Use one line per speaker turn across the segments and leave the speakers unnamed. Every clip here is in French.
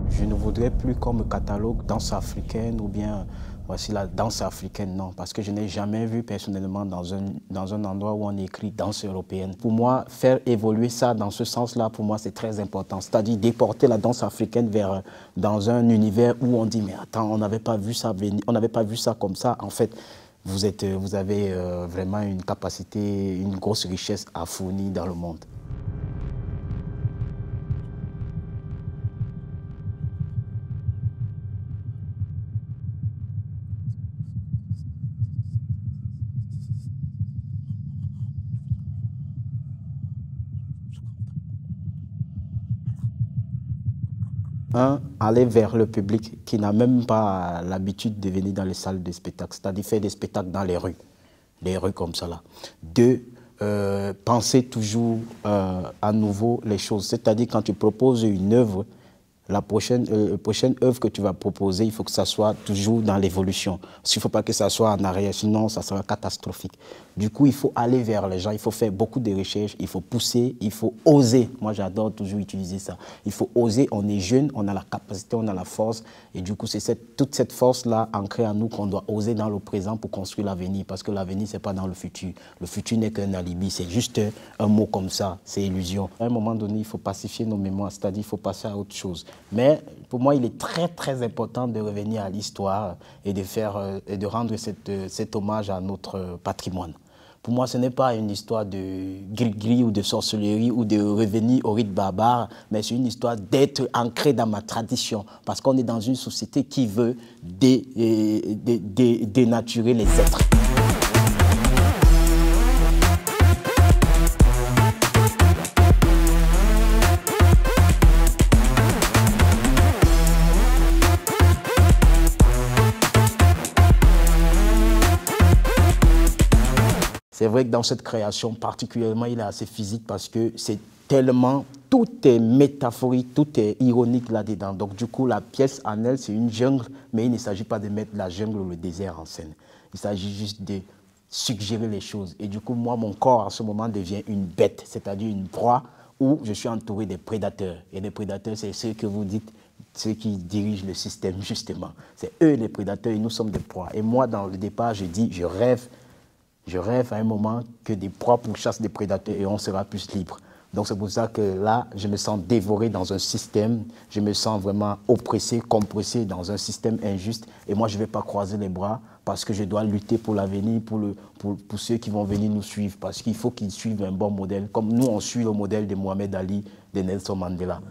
Je ne voudrais plus qu'on me catalogue danse africaine ou bien voici la danse africaine, non, parce que je n'ai jamais vu personnellement dans un endroit où on écrit danse européenne. Pour moi, faire évoluer ça dans ce sens-là, pour moi, c'est très important. C'est-à-dire déporter la danse africaine dans un univers où on dit, mais attends, on n'avait pas vu ça venir, on n'avait pas vu ça comme ça. En fait, vous avez vraiment une capacité, une grosse richesse à fournir dans le monde. Aller vers le public qui n'a même pas l'habitude de venir dans les salles de spectacle, c'est-à-dire faire des spectacles dans les rues comme ça là. Deux, penser toujours à nouveau les choses, c'est-à-dire quand tu proposes une œuvre, la prochaine œuvre que tu vas proposer, il faut que ça soit toujours dans l'évolution. Il ne faut pas que ça soit en arrière, sinon ça sera catastrophique. Du coup, il faut aller vers les gens, il faut faire beaucoup de recherches, il faut pousser, il faut oser. Moi, j'adore toujours utiliser ça. Il faut oser, on est jeune, on a la capacité, on a la force. Et du coup, c'est toute cette force-là ancrée en nous qu'on doit oser dans le présent pour construire l'avenir. Parce que l'avenir, ce n'est pas dans le futur. Le futur n'est qu'un alibi, c'est juste un mot comme ça, c'est illusion. À un moment donné, il faut pacifier nos mémoires, c'est-à-dire il faut passer à autre chose. Mais pour moi, il est très, très important de revenir à l'histoire et de rendre cet hommage à notre patrimoine. Pour moi, ce n'est pas une histoire de gris-gris ou de sorcellerie ou de revenir au rite barbare, mais c'est une histoire d'être ancré dans ma tradition. Parce qu'on est dans une société qui veut dénaturer les êtres. C'est vrai que dans cette création, particulièrement, il est assez physique parce que c'est tellement, tout est métaphorique, tout est ironique là-dedans. Donc du coup, la pièce en elle, c'est une jungle, mais il ne s'agit pas de mettre la jungle ou le désert en scène. Il s'agit juste de suggérer les choses. Et du coup, moi, mon corps, à ce moment, devient une bête, c'est-à-dire une proie où je suis entouré des prédateurs. Et les prédateurs, c'est ceux que vous dites, ceux qui dirigent le système, justement. C'est eux les prédateurs et nous sommes des proies. Et moi, dans le départ, je dis, je rêve à un moment que des proies pourchassent des prédateurs et on sera plus libre. Donc c'est pour ça que là, je me sens dévoré dans un système, je me sens vraiment oppressé, compressé dans un système injuste. Et moi, je ne vais pas croiser les bras parce que je dois lutter pour l'avenir, pour ceux qui vont venir nous suivre. Parce qu'il faut qu'ils suivent un bon modèle, comme nous, on suit le modèle de Mohamed Ali, de Nelson Mandela.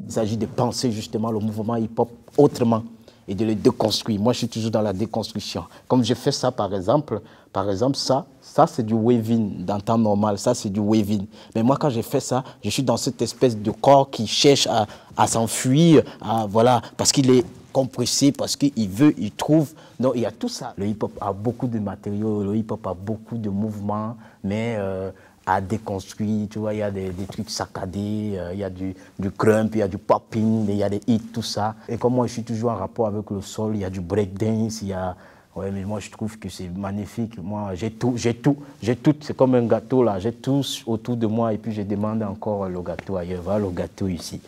Il s'agit de penser justement le mouvement hip-hop autrement et de le déconstruire. Moi, je suis toujours dans la déconstruction. Comme je fais ça, par exemple ça c'est du waving dans temps normal, ça c'est du waving. Mais moi, quand je fais ça, je suis dans cette espèce de corps qui cherche à s'enfuir, voilà, parce qu'il est compressé, parce qu'il veut, il trouve. Donc, il y a tout ça. Le hip-hop a beaucoup de matériaux, le hip-hop a beaucoup de mouvements, mais à déconstruire, tu vois, il y a des trucs saccadés, il y a du crump, il y a du popping, il y a des hits, tout ça. Et comme moi, je suis toujours en rapport avec le sol, il y a du breakdance, il y a... Ouais, mais moi, je trouve que c'est magnifique. Moi, j'ai tout. C'est comme un gâteau, là. J'ai tout autour de moi et puis je demande encore le gâteau ailleurs. Voilà le gâteau ici.